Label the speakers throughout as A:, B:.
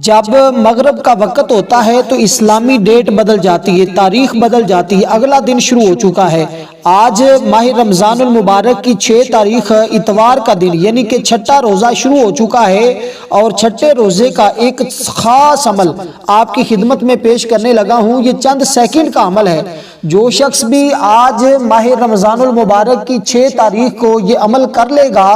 A: جب مغرب کا وقت ہوتا ہے تو اسلامی ڈیٹ بدل جاتی ہے، تاریخ بدل جاتی ہے، اگلا دن شروع ہو چکا ہے۔ آج ماہ رمضان المبارک کی 6 تاریخ اتوار کا دن یعنی کہ چھٹا روزہ شروع ہو چکا ہے، اور چھٹے روزے کا ایک خاص عمل آپ کی خدمت میں پیش کرنے لگا ہوں۔ یہ چند سیکنڈ کا عمل ہے۔ جو شخص بھی آج ماہ رمضان المبارک کی 6 تاریخ کو یہ عمل کر لے گا،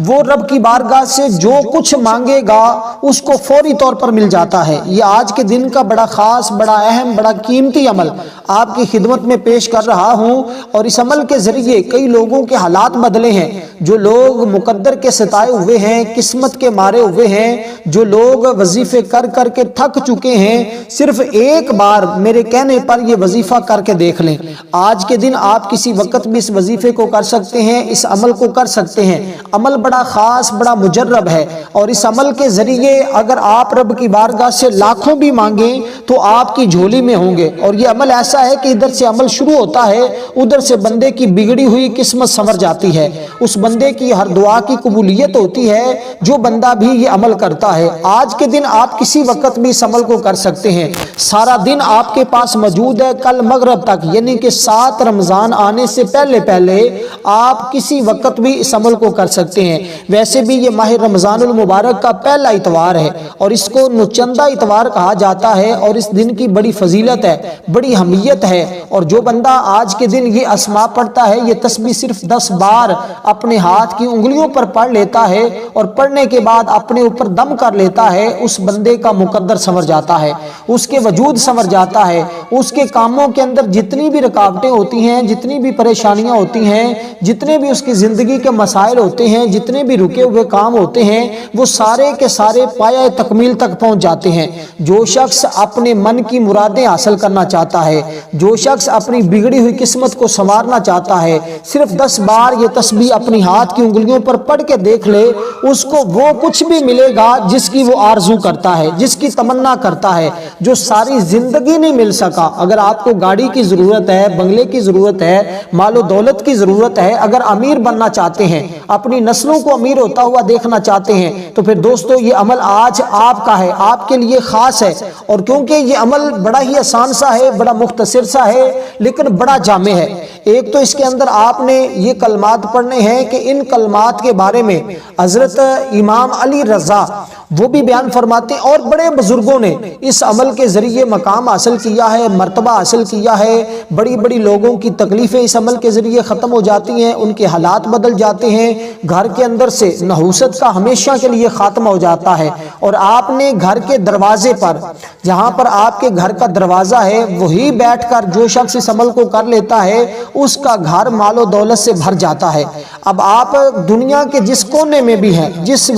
A: وہ رب کی بارگاہ سے جو کچھ مانگے گا اس کو فوری طور پر مل جاتا ہے۔ یہ آج کے دن کا بڑا خاص، بڑا اہم، بڑا قیمتی عمل آپ کی خدمت میں پیش کر رہا ہوں، اور اس عمل کے ذریعے کئی لوگوں کے حالات بدلے ہیں۔ جو لوگ مقدر کے ستائے ہوئے ہیں، قسمت کے مارے ہوئے ہیں، جو لوگ وظیفے کر کر کے تھک چکے ہیں، صرف ایک بار میرے کہنے پر یہ وظیفہ کر کے دیکھ لیں۔ آج کے دن آپ کسی وقت بھی اس وظیفے کو کر سکتے ہیں، اس عمل کو کر سکتے ہیں۔ عمل بڑا خاص، بڑا مجرب ہے، اور اس عمل کے ذریعے اگر آپ رب کی بارگاہ سے لاکھوں بھی مانگیں تو آپ کی جھولی میں ہوں گے۔ اور یہ عمل ایسا ہے کہ ادھر سے عمل شروع ہوتا ہے، ادھر سے بندے کی بگڑی ہوئی قسمت سنور جاتی ہے۔ اس بندے کی ہر دعا کی قبولیت ہوتی ہے جو بندہ بھی یہ عمل کرتا ہے۔ آج کے دن آپ کسی وقت بھی اس عمل کو کر سکتے ہیں۔ سارا دن آپ کے پاس موجود ہے۔ کل مغرب تک یعنی کہ 7 رمضان آنے سے پہلے پہلے آپ کسی وقت بھی اس عمل کو کر سکتے ہیں۔ ویسے بھی یہ ماہ رمضان المبارک کا پہلا اتوار ہے، اور اس کو نچندہ اتوار کہا جاتا ہے، اور اس دن کی بڑی فضیلت ہے، بڑی اہمیت ہے۔ اور جو بندہ آج کے دن یہ اسماء پڑھتا ہے، یہ تسبیح صرف 10 بار اپنے ہاتھ کی انگلیوں پر پڑھ لیتا ہے، اور پڑھنے کے بعد اپنے اوپر دم کر لیتا ہے، اس بندے کا مقدر سنور جاتا ہے، اس کے وجود سنور جاتا ہے، اس کے کاموں کے اندر جتنی بھی رکاوٹیں ہوتی ہیں، جتنی بھی پریشانیاں ہوتی ہیں، جتنے بھی اس کی زندگی کے مسائل ہوتے ہیں، جتنے بھی رکے ہوئے کام ہوتے ہیں، وہ سارے کے سارے پایہ تکمیل تک پہنچ جاتے ہیں۔ جو شخص اپنے من کی مرادیں حاصل کرنا چاہتا ہے، جو شخص اپنی بگڑی ہوئی قسمت کو سنوارنا چاہتا ہے، صرف 10 بار یہ تسبیح اپنی ہاتھ کی انگلیوں پر پڑھ کے دیکھ لے، اس کو وہ کچھ بھی ملے گا جس کی وہ آرزو کرتا ہے، جس کی تمنا کرتا ہے، جو ساری زندگی نہیں مل سکا۔ اگر آپ کو گاڑی کی ضرورت ہے، بنگلے کی ضرورت ہے، مال و دولت کی ضرورت ہے، اگر امیر بننا چاہتے ہیں، اپنی نسلوں کو امیر ہوتا ہوا دیکھنا چاہتے ہیں، تو پھر دوستو یہ عمل آج آپ کا ہے، آپ کے لیے خاص ہے۔ اور کیونکہ یہ عمل بڑا ہی آسان سا ہے، بڑا مختصر سا ہے، لیکن بڑا جامع ہے۔ ایک تو اس کے اندر آپ نے یہ کلمات پڑھنے ہیں کہ ان کلمات کے بارے میں حضرت امام علی رضا وہ بھی بیان فرماتے ہیں، اور بڑے بزرگوں نے اس عمل کے ذریعے مقام حاصل کیا ہے، مرتبہ حاصل کیا ہے۔ بڑی بڑی لوگوں کی تکلیفیں اس عمل کے ذریعے ختم ہو جاتی ہیں، ان کے حالات بدل جاتے ہیں، گھر کے اندر سے نحوست کا ہمیشہ کے لیے خاتمہ ہو جاتا ہے۔ اور آپ نے گھر کے دروازے پر، جہاں پر آپ کے گھر کا دروازہ ہے، وہی بیٹھ کر جو شخص اس عمل کو کر لیتا ہے، اس کا گھر مال و دولت سے بھر جاتا ہے۔ اب آپ دنیا کے جس کونے میں بھی ہیں، جس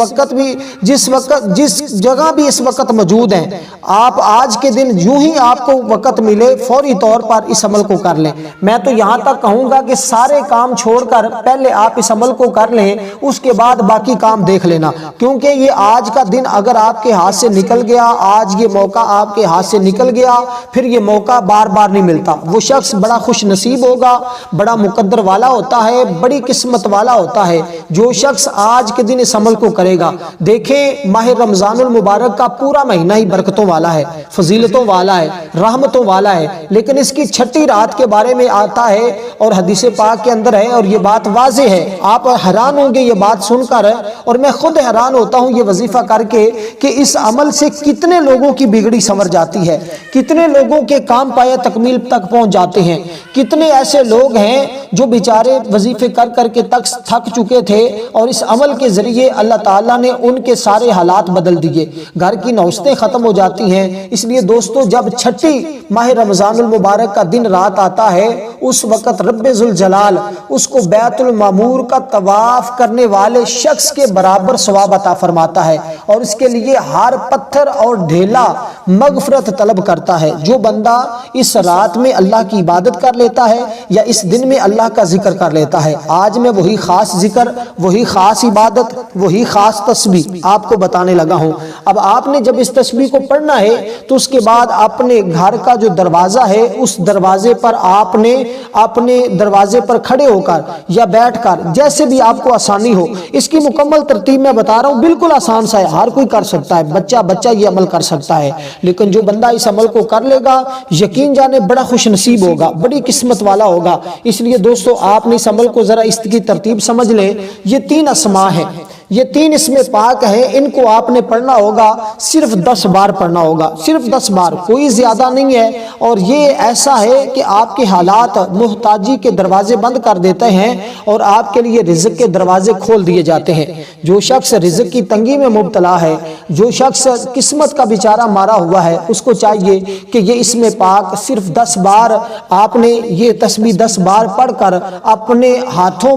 A: جگہ بھی اس وقت موجود ہیں، آپ آج کے دن یوں ہی آپ کو وقت ملے فوری طور پر اس عمل کو کر لیں۔ میں تو یہاں تک کہوں گا کہ سارے کام چھوڑ کر پہلے آپ اس عمل کو کر لیں، اس کے بعد باقی کام دیکھ لینا، کیونکہ یہ آج کا دن اگر آپ کے ہاتھ سے نکل گیا، آج یہ موقع آپ کے ہاتھ سے نکل گیا، پھر یہ موقع بار بار نہیں ملتا۔ وہ شخص بڑا خوش نصیب ہوگا، بڑا مقدر والا ہوتا ہے، بڑی قسمت والا ہوتا ہے جو شخص آج کے دن اس عمل کو کرے گا۔ دیکھیں ماہ رمضان المبارک کا پورا مہینہ ہی برکتوں والا ہے، فضیلتوں والا ہے، رحمتوں والا ہے، لیکن اس کی چھٹی رات کے بارے میں آتا ہے اور حدیث پاک کے اندر ہے، اور یہ بات واضح ہے۔ آپ حیران ہوں گے یہ بات سن کر، اور میں خود حیران ہوتا ہوں یہ وظیفہ کر کے کہ اس عمل سے کتنے لوگوں کی بگڑی سنور جاتی ہے، کتنے لوگوں کے کام پایہ تکمیل تک پہنچ جاتے ہیں، کتنے ایسے لوگ ہیں جو بیچارے وظیفے کر کر کے تھک چکے تھے، اور اس عمل کے ذریعے اللہ تعالیٰ نے ان کے سارے حالات بدل دیے، گھر کی نوستیں ختم ہو جاتی ہیں۔ اس لیے دوستو جب چھٹی ماہ رمضان المبارک کا دن رات آتا ہے، اس وقت رب ذوالجلال اس کو بیت المعمور کا طواف کرنے والے شخص کے برابر ثواب عطا فرماتا ہے، اور اس کے لیے ہر پتھر اور ڈھیلا مغفرت طلب کرتا ہے۔ جو بندہ اس رات میں اللہ کی عبادت کر لیتا ہے یا اس دن میں اللہ اللہ کا ذکر کر لیتا ہے۔ آج میں وہی خاص ذکر، وہی خاص عبادت، وہی خاص تسبیح آپ کو بتانے لگا ہوں۔ اب آپ نے جب اس تسبیح کو پڑھنا ہے تو اس کے بعد اپنے گھر کا جو دروازہ ہے اس دروازے پر آپ نے اپنے دروازے پر کھڑے ہو کر یا بیٹھ کر، جیسے بھی آپ کو آسانی ہو، اس کی مکمل ترتیب میں بتا رہا ہوں، بالکل آسان سا ہے، ہر کوئی کر سکتا ہے، بچہ یہ عمل کر سکتا ہے، لیکن جو بندہ اس عمل کو کر لے گا یقین جانے بڑا خوش نصیب ہوگا، بڑی قسمت والا ہوگا۔ اس لیے دوستو آپ نے اس عمل کو ذرا اس کی ترتیب سمجھ لیں۔ یہ 3 اسماء ہیں، یہ 3 اسم پاک ہیں، ان کو آپ نے پڑھنا ہوگا، صرف 10 بار پڑھنا ہوگا، صرف 10 بار، کوئی زیادہ نہیں ہے۔ اور یہ ایسا ہے کہ آپ کے حالات محتاجی کے دروازے بند کر دیتے ہیں اور آپ کے لیے رزق کے دروازے کھول دیے جاتے ہیں۔ جو شخص رزق کی تنگی میں مبتلا ہے، جو شخص قسمت کا بیچارہ مارا ہوا ہے، اس کو چاہیے کہ یہ اسم پاک صرف 10 بار آپ نے یہ تسبیح 10 بار پڑھ کر اپنے ہاتھوں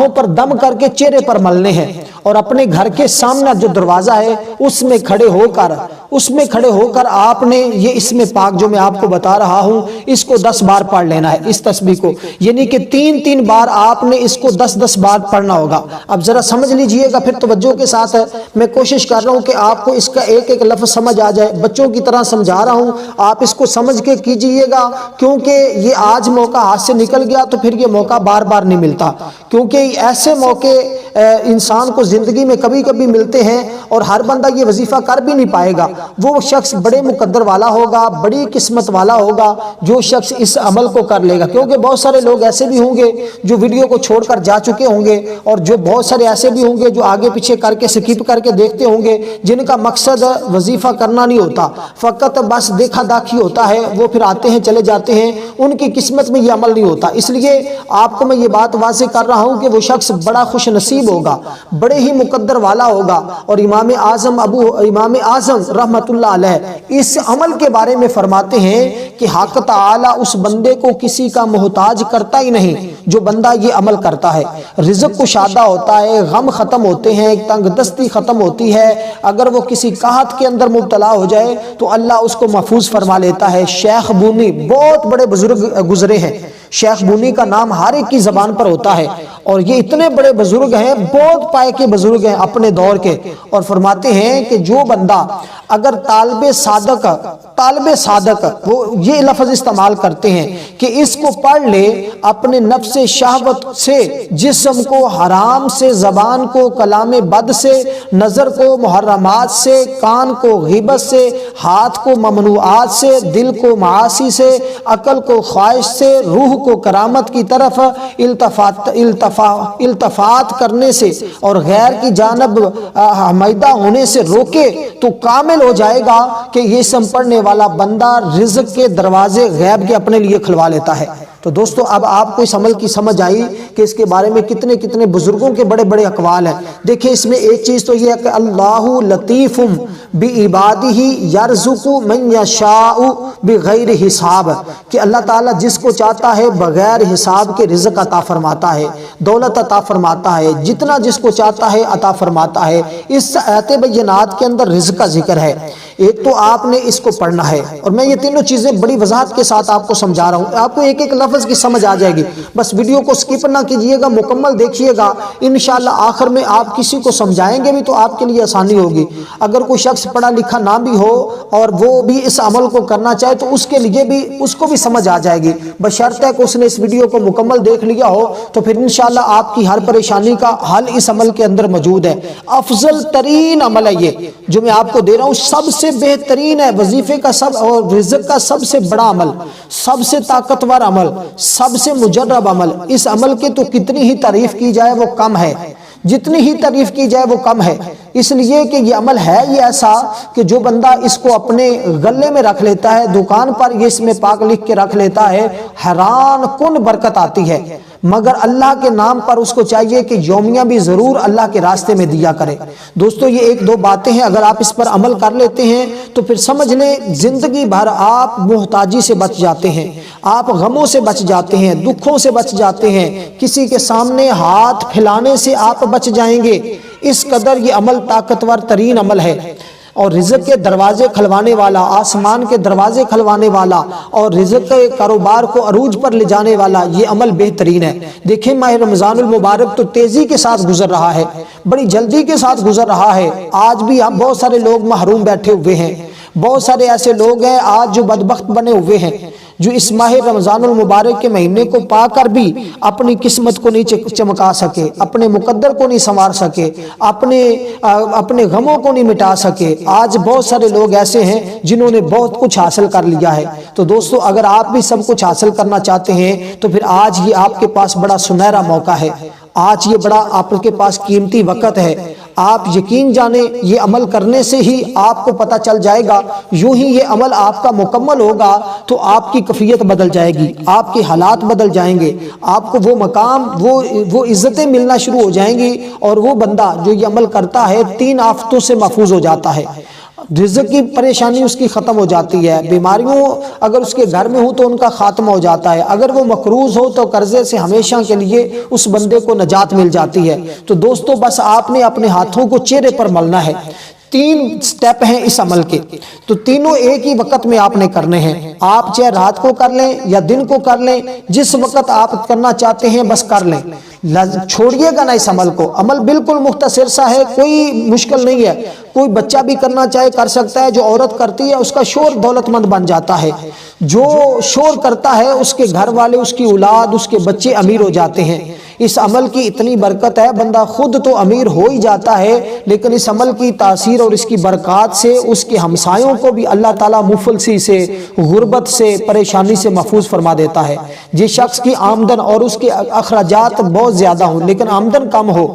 A: پر دم کر کے چہرے پر ملنے ہیں، اور اپنے گھر کے سامنے جو دروازہ ہے اس میں کھڑے ہو کر آپ نے یہ اسم پاک جو میں آپ کو بتا رہا ہوں اس کو 10 بار پڑھ لینا ہے، اس تسبیح کو، یعنی کہ 3 بار آپ نے اس کو 10 بار پڑھنا ہوگا۔ اب ذرا سمجھ لیجئے گا پھر توجہ کے ساتھ، میں کوشش کر رہا ہوں کہ آپ کو اس کا ایک لفظ سمجھ آ جائے، بچوں کی طرح سمجھا رہا ہوں، آپ اس کو سمجھ کے کیجئے گا، کیونکہ یہ آج موقع ہاتھ سے نکل گیا تو پھر یہ موقع بار بار نہیں ملتا، کیونکہ ایسے موقع انسان کو زندگی میں کبھی کبھی ملتے ہیں اور ہر بندہ یہ وظیفہ کر بھی نہیں پائے گا۔ وہ شخص بڑے مقدر والا ہوگا، بڑی قسمت والا ہوگا جو شخص اس عمل کو کر لے گا، کیونکہ بہت سارے لوگ ایسے بھی ہوں گے جو ویڈیو کو چھوڑ کر جا چکے ہوں گے، اور جو بہت سارے ایسے بھی ہوں گے جو آگے پیچھے کر کے سکپ کر کے دیکھتے ہوں گے، جن کا مقصد وظیفہ کرنا نہیں ہوتا، فقط بس دیکھا داکھی ہوتا ہے، وہ پھر آتے ہیں چلے جاتے ہیں، ان کی قسمت میں یہ عمل نہیں ہوتا۔ اس لیے آپ کو میں یہ بات واضح کر رہا ہوں کہ وہ شخص بڑا خوش نصیب ہوگا، بڑے ہی مقدر والا ہوگا۔ اور امام اعظم رحمت اللہ علیہ اس عمل کے بارے میں فرماتے ہیں کہ حق تعالی اس بندے کو کسی کا محتاج کرتا ہی نہیں جو بندہ یہ عمل کرتا ہے۔ رزق کشادہ ہوتا ہے، غم ختم ہوتے ہیں، تنگ دستی ختم ہوتی ہے، اگر وہ کسی قحط کے اندر مبتلا ہو جائے تو اللہ اس کو محفوظ فرما لیتا ہے۔ شیخ بونی بہت بڑے بزرگ گزرے ہیں، شیخ بونی کا نام ہر ایک کی زبان پر ہوتا ہے، اور یہ اتنے بڑے بزرگ ہیں، بہت پائے کے بزرگ ہیں اپنے دور کے، اور فرماتے ہیں کہ جو بندہ اگر طالب صادق وہ یہ لفظ استعمال کرتے ہیں کہ اس کو پڑھ لے، اپنے نفس شہوت سے، جسم کو حرام سے، زبان کو کلام بد سے، نظر کو محرمات سے، کان کو غیبت سے، ہاتھ کو ممنوعات سے، دل کو معاصی سے، عقل کو خواہش سے، روح کو کرامت کی طرف التفات کرنے سے اور غیر کی جانب حمیدہ ہونے سے روکے تو کامل ہو جائے گا کہ یہ اسم پڑھنے والا بندہ رزق کے دروازے غیب کے اپنے لیے کھلوا لیتا ہے۔ تو دوستو اب آپ کو اس عمل کی سمجھ آئی کہ اس کے بارے میں کتنے بزرگوں کے بڑے بڑے اقوال ہیں۔ دیکھیں اس میں ایک چیز تو یہ ہے کہ اللہ لطیف بعبادہ یرزق من یشاء بغیر حساب، کہ اللہ تعالیٰ جس کو چاہتا ہے بغیر حساب کے رزق عطا فرماتا ہے، دولت عطا فرماتا ہے، جتنا جس کو چاہتا ہے عطا فرماتا ہے۔ اس آیت بینات کے اندر رزق کا ذکر ہے۔ ایک تو آپ نے اس کو پڑھنا ہے، اور میں یہ تینوں چیزیں بڑی وضاحت کے ساتھ آپ کو سمجھا رہا ہوں، آپ کو ایک لفظ کی سمجھ آ جائے گی، بس ویڈیو کو سکپ نہ کیجئے گا، مکمل دیکھیے گا، انشاءاللہ آخر میں آپ کسی کو سمجھائیں گے بھی تو آپ کے لیے آسانی ہوگی۔ اگر کوئی شخص پڑھا لکھا نہ بھی ہو اور وہ بھی اس عمل کو کرنا چاہے تو اس کے لیے بھی اس کو بھی سمجھ آ جائے گی، بشرطے کہ اس نے اس ویڈیو کو مکمل دیکھ لیا ہو، تو پھر انشاءاللہ آپ کی ہر پریشانی کا حل اس عمل کے اندر موجود ہے۔ افضل ترین عمل ہے یہ جو میں آپ کو دے رہا ہوں، سب سے بہترین ہے، وظیفے کا سب اور رزق کا سب سے بڑا عمل، سب سے طاقتور عمل، سب سے مجرب عمل۔ اس عمل کے تو کتنی ہی تعریف کی جائے وہ کم ہے، جتنی ہی تعریف کی جائے وہ کم ہے، اس لیے کہ یہ عمل ہے یہ ایسا کہ جو بندہ اس کو اپنے غلے میں رکھ لیتا ہے، دکان پر یہ اس میں پاک لکھ کے رکھ لیتا ہے، حیران کن برکت آتی ہے۔ مگر اللہ کے نام پر اس کو چاہیے کہ یومیہ بھی ضرور اللہ کے راستے میں دیا کرے۔ دوستو یہ ایک دو باتیں ہیں، اگر آپ اس پر عمل کر لیتے ہیں تو پھر سمجھ لیں زندگی بھر آپ محتاجی سے بچ جاتے ہیں، آپ غموں سے بچ جاتے ہیں، دکھوں سے بچ جاتے ہیں، کسی کے سامنے ہاتھ پھیلانے سے آپ بچ جائیں گے۔ اس قدر یہ عمل طاقتور ترین عمل ہے۔ اور رزق کے دروازے کھلوانے والا، آسمان کے دروازے کھلوانے والا اور رزق کے کاروبار کو عروج پر لے جانے والا یہ عمل بہترین ہے۔ دیکھیں ماہ رمضان المبارک تو تیزی کے ساتھ گزر رہا ہے، بڑی جلدی کے ساتھ گزر رہا ہے۔ آج بھی ہم بہت سارے لوگ محروم بیٹھے ہوئے ہیں، بہت سارے ایسے لوگ ہیں آج جو بدبخت بنے ہوئے ہیں، جو اس ماہ رمضان المبارک کے مہینے کو پا کر بھی اپنی قسمت کو نہیں چمکا سکے، اپنے مقدر کو نہیں سنوار سکے، اپنے غموں کو نہیں مٹا سکے۔ آج بہت سارے لوگ ایسے ہیں جنہوں نے بہت کچھ حاصل کر لیا ہے۔ تو دوستو اگر آپ بھی سب کچھ حاصل کرنا چاہتے ہیں تو پھر آج یہ آپ کے پاس بڑا سنہرا موقع ہے، آج یہ بڑا آپ کے پاس قیمتی وقت ہے۔ آپ یقین جانیں یہ عمل کرنے سے ہی آپ کو پتہ چل جائے گا، یوں ہی یہ عمل آپ کا مکمل ہوگا تو آپ کی کیفیت بدل جائے گی، آپ کے حالات بدل جائیں گے، آپ کو وہ مقام وہ عزتیں ملنا شروع ہو جائیں گی، اور وہ بندہ جو یہ عمل کرتا ہے 3 آفتوں سے محفوظ ہو جاتا ہے۔ رزق کی پریشانی اس کی ختم ہو جاتی ہے، بیماریوں اگر اس کے گھر میں ہوں تو ان کا خاتمہ ہو جاتا ہے، اگر وہ مقروض ہو تو قرضے سے ہمیشہ کے لیے اس بندے کو نجات مل جاتی ہے۔ تو دوستو بس آپ نے اپنے ہاتھوں کو چہرے پر ملنا ہے۔ 3 سٹیپ ہیں اس عمل کے، تو تینوں ایک ہی وقت میں آپ نے کرنے ہیں۔ آپ چاہے رات کو کر لیں یا دن کو کر لیں، جس وقت آپ کرنا چاہتے ہیں بس کر لیں، چھوڑیے گا نہ اس عمل کو۔ عمل بالکل مختصر سا ہے، کوئی مشکل نہیں ہے، کوئی بچہ بھی کرنا چاہے کر سکتا ہے۔ جو عورت کرتی ہے اس کا شوہر دولت مند بن جاتا ہے، جو شوہر کرتا ہے اس کے گھر والے، اس کی اولاد، اس کے بچے امیر ہو جاتے ہیں۔ اس عمل کی اتنی برکت ہے، بندہ خود تو امیر ہو ہی جاتا ہے، لیکن اس عمل کی تاثیر اور اس کی برکات سے اس کے ہمسایوں کو بھی اللہ تعالیٰ مفلسی سے، غربت سے، پریشانی سے محفوظ فرما دیتا ہے۔ جس شخص کی آمدن اور اس کے اخراجات بہت زیادہ ہوں لیکن آمدن کم ہو،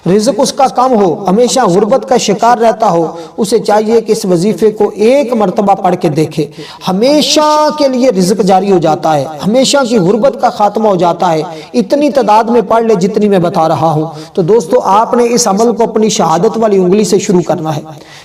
A: رزق اس کا کم ہو، ہمیشہ غربت کا شکار رہتا ہو، اسے چاہیے کہ اس وظیفے کو ایک مرتبہ پڑھ کے دیکھے، ہمیشہ کے لیے رزق جاری ہو جاتا ہے، ہمیشہ کی غربت کا خاتمہ ہو جاتا ہے۔ اتنی تعداد میں پڑھ لے جتنی میں بتا رہا ہوں۔ تو دوستو آپ نے اس عمل کو اپنی شہادت والی انگلی سے شروع کرنا ہے۔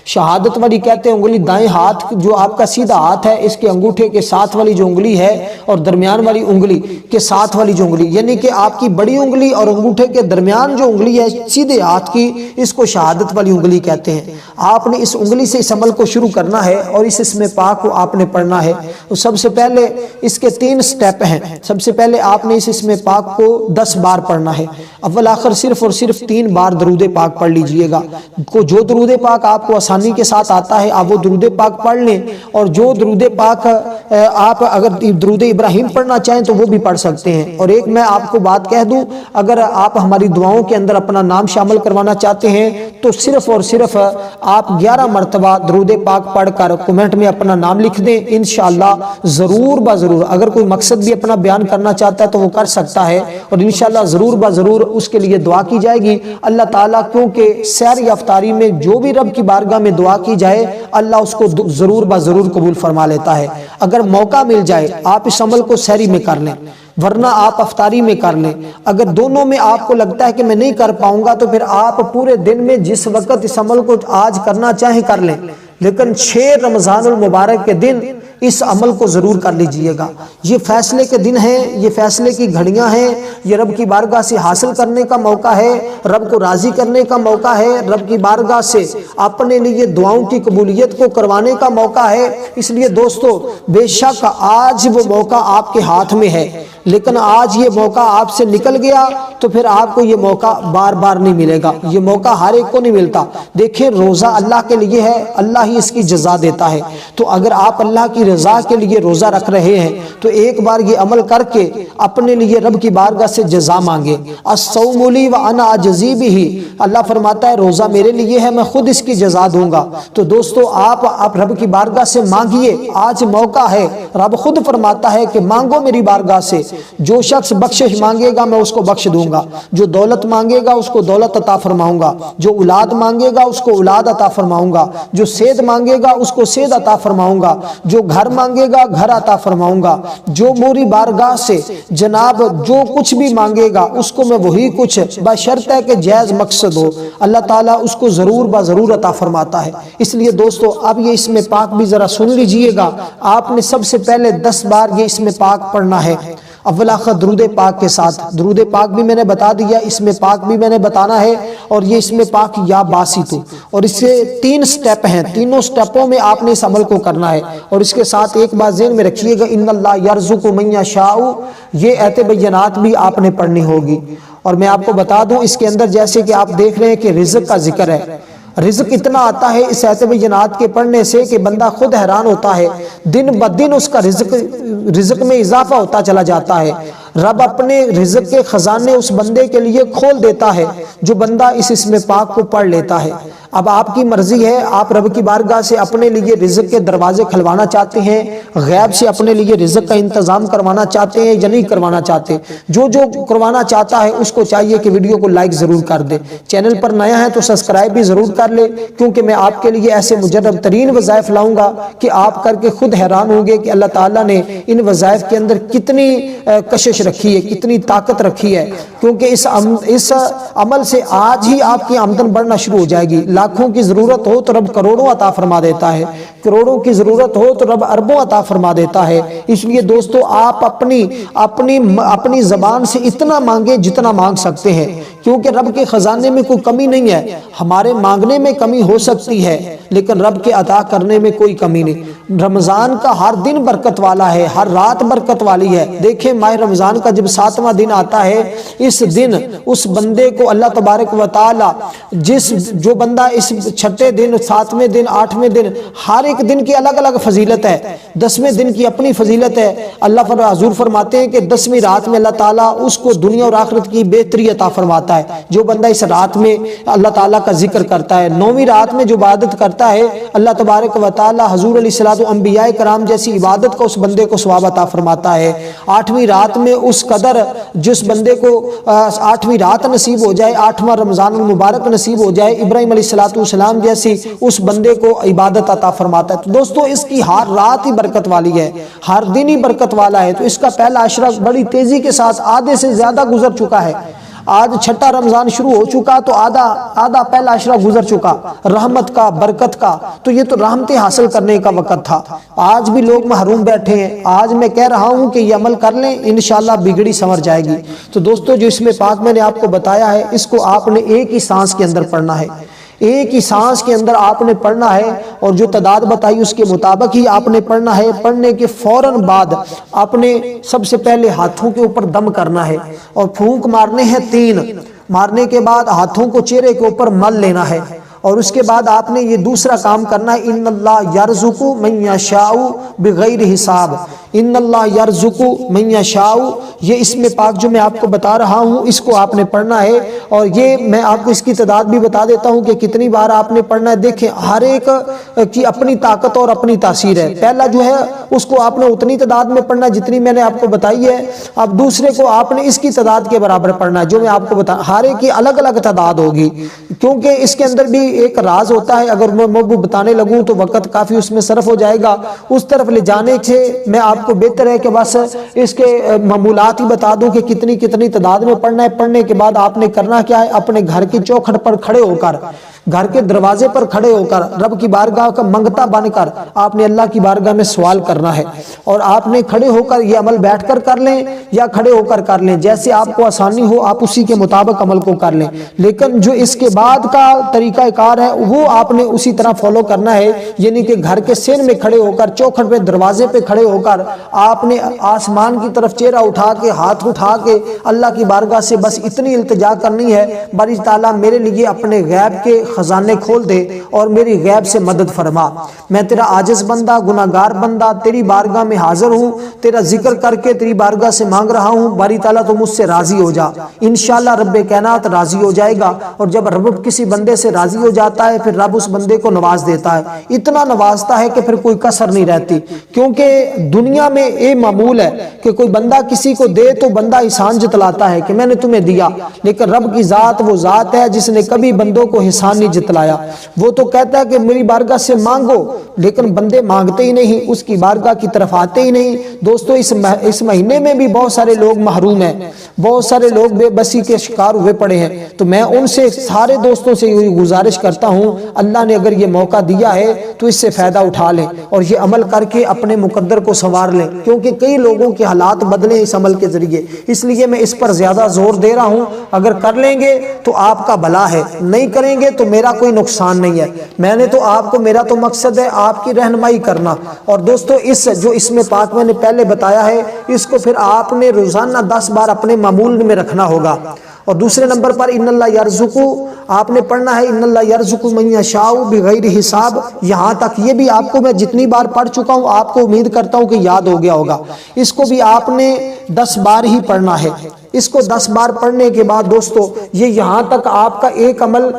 A: شہادت والی کہتے ہیں انگلی دائیں ہاتھ جو آپ کا سیدھا ہاتھ ہے، اس کے انگوٹھے کے ساتھ والی جو انگلی ہے اور درمیان والی انگلی کے ساتھ والی جو انگلی، یعنی کہ آپ کی بڑی انگلی اور انگوٹھے کے درمیان جو انگلی ہے سیدھے ہاتھ کی، اس کو شہادت والی انگلی کہتے ہیں۔ آپ نے اس انگلی سے اس عمل کو شروع کرنا ہے اور اس اسم پاک کو آپ نے پڑھنا ہے۔ تو سب سے پہلے اس کے 3 سٹیپ ہیں۔ سب سے پہلے آپ نے اس اسم پاک کو 10 بار پڑھنا ہے، اول آخر صرف اور صرف 3 بار درود پاک پڑھ لیجئے گا۔ جو درود پاک آپ کو آسانی کے ساتھ آتا ہے آپ وہ درود پاک پڑھ لیں، اور جو درود پاک آپ اگر درود ابراہیم پڑھنا چاہیں تو وہ بھی پڑھ سکتے ہیں۔ اور ایک میں آپ کو بات کہہ دوں، اگر آپ ہماری دعاؤں کے اندر اپنا نام شامل کروانا چاہتے ہیں تو صرف اور صرف آپ 11 مرتبہ درود پاک پڑھ کر کمنٹ میں اپنا نام لکھ دیں، انشاءاللہ ضرور بضرور اگر کوئی مقصد بھی اپنا بیان کرنا چاہتا ہے تو وہ کر سکتا ہے، اور انشاءاللہ ضرور بضرور اس کے لیے دعا کی جائے گی۔ اللہ تعالیٰ کیونکہ سحر یا افطاری میں جو بھی رب کی بارگاہ میں دعا کی جائے اللہ اس کو ضرور بضرور قبول فرما لیتا ہے۔ اگر موقع مل جائے آپ اس عمل کو سحری میں کر لیں، ورنہ آپ افطاری میں کر لیں۔ اگر دونوں میں آپ کو لگتا ہے کہ میں نہیں کر پاؤں گا تو پھر آپ پورے دن میں جس وقت اس عمل کو آج کرنا چاہیں کر لیں، لیکن 6 رمضان المبارک کے دن اس عمل کو ضرور کر لیجئے گا۔ یہ فیصلے کے دن ہیں، یہ فیصلے کی گھڑیاں ہیں، یہ رب کی بارگاہ سے حاصل کرنے کا موقع ہے، رب کو راضی کرنے کا موقع ہے، رب کی بارگاہ سے اپنے لیے دعاؤں کی قبولیت کو کروانے کا موقع ہے۔ اس لیے دوستو بے شک آج وہ موقع آپ کے ہاتھ میں ہے، لیکن آج یہ موقع آپ سے نکل گیا تو پھر آپ کو یہ موقع بار بار نہیں ملے گا، یہ موقع ہر ایک کو نہیں ملتا۔ دیکھیں روزہ اللہ کے لیے ہے، اللہ ہی اس کی جزا دیتا ہے، تو اگر آپ اللہ کی رضا کے لیے روزہ رکھ رہے ہیں تو ایک بار یہ عمل کر کے اپنے لیے رب کی بارگاہ سے جزا مانگے۔ الصوم لی وانا اجزی بہ، اللہ فرماتا ہے روزہ میرے لیے ہے، میں خود اس کی جزا دوں گا۔ تو دوستو آپ رب کی بارگاہ سے مانگیے، آج موقع ہے، رب خود فرماتا ہے کہ مانگو میری بارگاہ سے، جو شخص بخشش مانگے گا میں اس کو بخش دوں گا، جو دولت مانگے گا اس کو دولت عطا فرماؤں گا، جو اولاد مانگے گا اس کو اولاد عطا فرماؤں گا، جو صحت مانگے گا اس کو صحت عطا فرماؤں گا، جو گھر مانگے گا گھر عطا فرماؤں گا، جو موری بارگاہ سے جناب جو کچھ بھی مانگے گا اس کو میں وہی کچھ بشرط ہے کہ جائز مقصد ہو، اللہ تعالیٰ اس کو ضرور بضرور عطا فرماتا ہے۔ اس لیے دوستو اب یہ اسم پاک بھی ذرا سن لیجئے گا۔ آپ نے سب سے پہلے 10 بار یہ اسم پاک پڑھنا ہے، اول آخر درود پاک کے ساتھ، درود پاک بھی میں نے بتا دیا، اس میں پاک بھی میں نے بتانا ہے، اور یہ اس میں پاک یا باسطو، اور اس سے 3 سٹیپ ہیں، تینوں سٹیپوں میں آپ نے اس عمل کو کرنا ہے۔ اور اس کے ساتھ ایک بات ذہن میں رکھیے گا، ان اللہ یرزق من یشاء، یہ ایت بینات بھی آپ نے پڑھنی ہوگی۔ اور میں آپ کو بتا دوں اس کے اندر جیسے کہ آپ دیکھ رہے ہیں کہ رزق کا ذکر ہے، رزق اتنا آتا ہے اس ایت بینات کے پڑھنے سے کہ بندہ خود حیران ہوتا ہے، دن بدن اس کا رزق میں اضافہ ہوتا چلا جاتا ہے۔ رب اپنے رزق کے خزانے اس بندے کے لیے کھول دیتا ہے جو بندہ اس اسم پاک کو پڑھ لیتا ہے۔ اب آپ کی مرضی ہے، آپ رب کی بارگاہ سے اپنے لیے رزق کے دروازے کھلوانا چاہتے ہیں، غیب سے اپنے لیے رزق کا انتظام کروانا چاہتے ہیں یا نہیں کروانا چاہتے؟ جو کروانا چاہتا ہے اس کو چاہیے کہ ویڈیو کو لائک ضرور کر دے، چینل پر نیا ہے تو سبسکرائب بھی ضرور کر لے، کیونکہ میں آپ کے لیے ایسے مجرب ترین وظائف لاؤں گا کہ آپ کر کے خود حیران ہوں گے کہ اللہ تعالیٰ نے ان وظائف کے اندر کتنی کشش رکھی ہے، کتنی طاقت رکھی ہے، کیونکہ اس عمل سے آج ہی آپ کی آمدن بڑھنا شروع ہو جائے گی۔ لاکھوں کی ضرورت ہو تو رب کروڑوں عطا فرما دیتا ہے، کروڑوں کی ضرورت ہو تو رب اربوں عطا فرما دیتا ہے۔ اس لیے دوستو آپ اپنی زبان سے اتنا مانگیں جتنا مانگ سکتے ہیں، کیونکہ رب کے خزانے میں کوئی کمی نہیں ہے۔ ہمارے مانگنے میں کمی ہو سکتی ہے لیکن رب کے عطا کرنے میں کوئی کمی نہیں۔ رمضان کا ہر دن برکت والا ہے، ہر رات برکت والی ہے۔ دیکھیں ماہ رمضان کا جب 7واں دن آتا ہے، اس دن اس بندے کو اللہ تبارک و تعالی جو بندہ اس 6 دن، 7ویں دن، 8ویں دن، ہر ایک دن کی الگ الگ فضیلت ہے، 10ویں دن کی اپنی فضیلت ہے۔ اللہ حضور فرماتے ہیں کہ 10ویں رات میں اللہ تعالیٰ اس کو دنیا اور آخرت کی بہتری عطا فرماتا ہے۔ جو بندہ اس رات میں اللہ تعالیٰ کا ذکر کرتا ہے، 9ویں رات میں جو عبادت کرتا ہے، اللہ تبارک و تعالیٰ حضور علیہ الصلوۃ انبیاء کرام جیسی عبادت کا اس بندے کو ثواب عطا فرماتا ہے۔ 8ویں رات میں اس قدر جس بندے کو 8ویں رات نصیب ہو جائے، 8واں رمضان المبارک نصیب ہو جائے، ابراہیم علیہ السلام جیسی اس بندے کو عبادت عطا فرماتا ہے۔ تو دوستو اس کی ہر رات ہی برکت والی ہے، ہر دن ہی برکت والا ہے۔ تو اس کا پہلا عشرہ بڑی تیزی کے ساتھ آدھے سے زیادہ گزر چکا ہے، آج 6واں رمضان شروع ہو چکا تو آدھا پہلا عشرہ گزر چکا رحمت کا، برکت کا۔ تو یہ تو رحمتیں حاصل کرنے کا وقت تھا، آج بھی لوگ محروم بیٹھے ہیں۔ آج میں کہہ رہا ہوں کہ یہ عمل کر لیں، انشاءاللہ بگڑی سنور جائے گی۔ تو دوستو جو اس میں پاک میں نے آپ کو بتایا ہے، اس کو آپ نے ایک ہی سانس کے اندر پڑھنا ہے، ایک ہی سانس کے اندر آپ نے پڑھنا ہے، اور جو تعداد بتائی اس کے مطابق ہی آپ نے پڑھنا ہے۔ پڑھنے کے فوراً بعد آپ نے سب سے پہلے ہاتھوں کے اوپر دم کرنا ہے اور پھونک مارنے ہیں 3، مارنے کے بعد ہاتھوں کو چہرے کے اوپر مل لینا ہے، اور اس کے بعد آپ نے یہ دوسرا کام کرنا ہے، ان اللہ یرزق من یشاء بغیر حساب، ان اللہ یرزق من یشاء، یہ اس میں پاک جو میں آپ کو بتا رہا ہوں اس کو آپ نے پڑھنا ہے۔ اور یہ میں آپ کو اس کی تعداد بھی بتا دیتا ہوں کہ کتنی بار آپ نے پڑھنا ہے۔ دیکھیں ہر ایک کی اپنی طاقت اور اپنی تاثیر ہے، پہلا جو ہے اس کو آپ نے اتنی تعداد میں پڑھنا ہے جتنی میں نے آپ کو بتائی ہے، اب دوسرے کو آپ نے اس کی تعداد کے برابر پڑھنا ہے جو میں آپ کو بتا، ہر ایک کی الگ الگ تعداد ہوگی، کیونکہ اس کے اندر بھی ایک راز ہوتا ہے۔ اگر میں بتانے لگوں تو وقت کافی اس میں صرف ہو جائے گا، اس طرف لے جانے سے میں آپ کو بہتر ہے کہ بس اس کے معمولات ہی بتا دوں کہ کتنی تعداد میں پڑھنا ہے۔ پڑھنے کے بعد آپ نے کرنا کیا ہے، اپنے گھر کی چوکھٹ پر کھڑے ہو کر، گھر کے دروازے پر کھڑے ہو کر، رب کی بارگاہ کا منگتا بن کر آپ نے اللہ کی بارگاہ میں سوال کرنا ہے، اور آپ نے کھڑے ہو کر یہ عمل بیٹھ کر کر لیں یا کھڑے ہو کر کر لیں، جیسے آپ کو آسانی ہو آپ اسی کے مطابق عمل کو کر لیں، لیکن جو اس کے بعد کا طریقہ کار ہے وہ آپ نے اسی طرح فالو کرنا ہے، یعنی کہ گھر کے سین میں کھڑے ہو کر، چوکھٹ پہ دروازے پہ کھڑے ہو کر آپ نے آسمان کی طرف چہرہ اٹھا کے، ہاتھ اٹھا کے اللہ کی بارگاہ سے بس اتنی التجا کرنی ہے، باری تعالیٰ میرے لیے اپنے غیب کے خزانے کھول دے اور میری غیب سے مدد فرما، میں تیرا عاجز بندہ، گناہگار بندہ تیری بارگاہ میں حاضر ہوں، تیرا ذکر کر کے تیری بارگاہ سے مانگ رہا ہوں، باری تعالیٰ تو مجھ سے راضی ہو جا۔ انشاءاللہ رب کائنات راضی ہو جائے گا، اور جب رب کسی بندے سے راضی ہو جاتا ہے پھر رب اس بندے کو نواز دیتا ہے، اتنا نوازتا ہے کہ پھر کوئی کسر نہیں رہتی، کیونکہ دنیا میں یہ معمول ہے کہ کوئی بندہ کسی کو دے تو بندہ احسان جتلاتا ہے کہ میں نے تمہیں دیا، لیکن رب کی ذات وہ ذات ہے جس نے کبھی بندوں کو احسان نہیں جتلایا، وہ تو کہتا ہے کہ میری بارگاہ سے مانگو، لیکن بندے مانگتے ہی نہیں، اس کی بارگاہ کی طرف آتے ہی نہیں۔ دوستو اس مہینے میں بھی بہت سارے لوگ محروم ہیں، بہت سارے لوگ بے بسی کے شکار ہوئے پڑے ہیں، تو میں ان سے سارے دوستوں سے یہ گزارش کرتا ہوں، اللہ نے اگر یہ موقع دیا ہے تو اس سے فائدہ اٹھا لیں اور یہ عمل کر کے اپنے مقدر کو سنوار لیں، کیونکہ کئی لوگوں کے حالات بدلے اس عمل کے ذریعے، اس لیے میں اس پر زیادہ زور دے رہا ہوں۔ اگر کر لیں گے تو آپ کا بھلا ہے، نہیں کریں گے تو میرا کوئی نقصان نہیں ہے۔ میں نے تو آپ کو، میرا تو مقصد ہے آپ کی رہنمائی کرنا۔ اور دوستو جو اسم پاک میں نے پہلے بتایا ہے، اس کو پھر آپ نے روزانہ 10 بار اپنے معمول میں رکھنا ہوگا۔ اور دوسرے نمبر پر ان اللہ یرزق، آپ نے پڑھنا ہے ان اللہ یرزق من یشاء بغیر حساب۔ یہاں تک یہ بھی آپ کو میں جتنی بار پڑھ چکا ہوں، آپ کو امید کرتا ہوں کہ یاد ہو گیا ہوگا۔ اس کو بھی آپ نے 10 بار ہی پڑھنا ہے۔ اس کو 10 بار پڑھنے کے بعد دوستو یہ یہاں تک آپ کا ایک عمل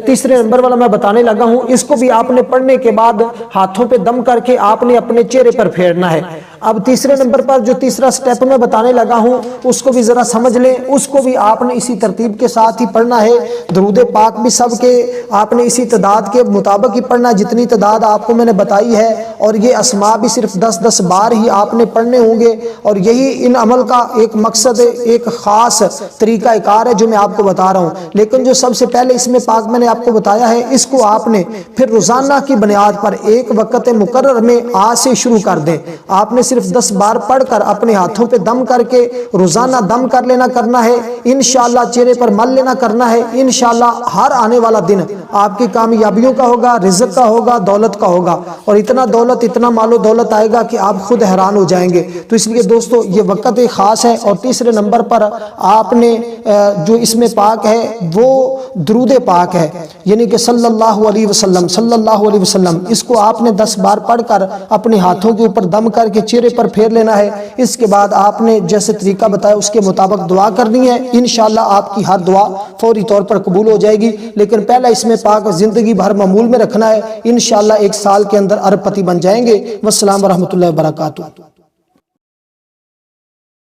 A: تیسرے نمبر والا میں بتانے لگا ہوں، اس کو بھی آپ نے پڑھنے کے بعد ہاتھوں پہ دم کر کے آپ نے اپنے چہرے پر پھیرنا ہے۔ اب تیسرے نمبر پر جو تیسرا سٹیپ میں بتانے لگا ہوں اس کو بھی ذرا سمجھ لیں، اس کو بھی آپ نے اسی ترتیب کے ساتھ ہی پڑھنا ہے۔ درود پاک بھی سب کے آپ نے اسی تعداد کے مطابق ہی پڑھنا، جتنی تعداد آپ کو میں نے بتائی ہے، اور یہ اسماء بھی صرف 10 بار ہی آپ نے پڑھنے ہوں گے۔ اور یہی ان عمل کا ایک مقصد ہے، ایک خاص طریقہ کار ہے جو میں آپ کو بتا رہا ہوں۔ لیکن جو سب سے پہلے اس میں پاک میں نے آپ کو بتایا ہے، اس کو آپ نے پھر روزانہ کی بنیاد پر ایک وقت مقرر میں آج سے شروع کر دیں۔ آپ نے صرف 10 بار پڑھ کر اپنے ہاتھوں پہ دم کر کے روزانہ دم کر لینا کرنا ہے، انشاءاللہ چہرے پر مل لینا کرنا ہے۔ انشاءاللہ ہر آنے والا دن آپ کی کامیابیوں کا ہوگا، رزق کا ہوگا، دولت کا ہوگا، اور اتنا دولت، اتنا مال و دولت آئے گا کہ آپ خود حیران ہو جائیں گے۔ تو اس لیے دوستو یہ وقت خاص ہے۔ اور تیسرے نمبر پر آپ نے جو اس میں پاک ہے وہ درود پاک ہے، یعنی کہ صلی اللہ علیہ وسلم، صلی اللہ علیہ وسلم، اس کو آپ نے 10 بار پڑھ کر اپنے ہاتھوں کے اوپر دم کر کے چہرے پر پھیر لینا ہے۔ اس کے بعد آپ نے جیسے طریقہ بتایا اس کے مطابق دعا کرنی ہے، انشاءاللہ آپ کی ہر دعا فوری طور پر قبول ہو جائے گی۔ لیکن پہلا اس میں پاک زندگی بھر معمول میں رکھنا ہے، انشاءاللہ 1 سال کے اندر ارب پتی بن جائیں گے۔ والسلام ورحمۃ اللہ وبرکاتہ۔